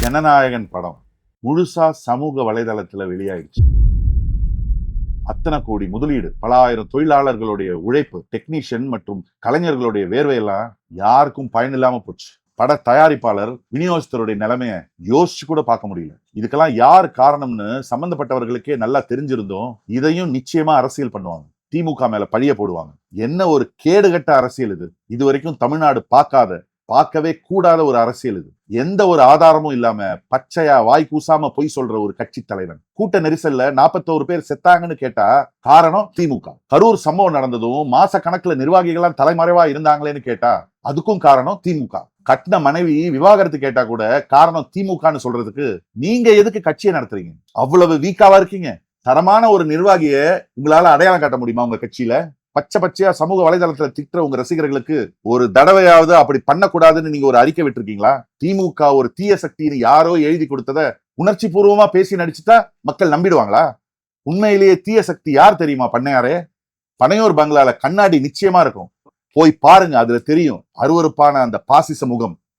ஜனநாயகன் படம் முழுசா சமூக வலைதளத்துல வெளியாயிடுச்சு. அத்தனை கோடி முதலீடு, பல ஆயிரம் தொழிலாளர்களுடைய உழைப்பு, டெக்னீஷியன் மற்றும் கலைஞர்களுடைய வேர்வையெல்லாம் யாருக்கும் பயனில்லாம போச்சு. பட தயாரிப்பாளர், விநியோகஸ்தருடைய நிலைமைய யோசிச்சு கூட பார்க்க முடியல. இதுக்கெல்லாம் யார் காரணம்னு சம்பந்தப்பட்டவர்களுக்கே நல்லா தெரிஞ்சிருந்தோம். இதையும் நிச்சயமா அரசியல் பண்ணுவாங்க. திமுக மேல பழிய போடுவாங்க. என்ன ஒரு கேடுகட்ட அரசியல் இது! இதுவரைக்கும் தமிழ்நாடு பார்க்கவே கூடாத ஒரு அரசியல் இது. எந்த ஒரு ஆதாரமும் இல்லாம பச்சையா வாய் கூசாம பொய் சொல்ற ஒரு கட்சி தலைவன். கூட்ட நெரிசல்ல 41 பேர் செத்தாங்கன்னு கேட்டா காரணம் திமுக. கரூர் சம்பவம் நடந்ததும் மாச கணக்குல நிர்வாகிகள் தலைமறைவா இருந்தாங்களேன்னு கேட்டா அதுக்கும் காரணம் திமுக. கட்டின மனைவி விவாகரத்து கேட்டா கூட காரணம் திமுகன்னு சொல்றதுக்கு நீங்க எதுக்கு கட்சியை நடத்துறீங்க? அவ்வளவு வீக்காவா இருக்கீங்க? தரமான ஒரு நிர்வாகிய உங்களால அடையாளம் காட்ட முடியுமா உங்க கட்சியில? பச்சையா சமூக வலைதளத்துல திட்டுற உங்க ரசிகர்களுக்கு ஒரு தடவையாவது அப்படி பண்ணக்கூடாதுன்னு நீங்க ஒரு அறிக்கை விட்டுருக்கீங்களா? திமுக ஒரு தீய சக்தின்னு யாரோ எழுதி கொடுத்தத உணர்ச்சி பூர்வமா பேசி நடிச்சுட்டா மக்கள் நம்பிடுவாங்களா? உண்மையிலேயே தீய சக்தி யார் தெரியுமா? பண்ணையாரே, பனையூர் பங்களால கண்ணாடி நிச்சயமா இருக்கும், போய் பாருங்க, அதுல தெரியும் அருவருப்பான அந்த பாசிச முகம்.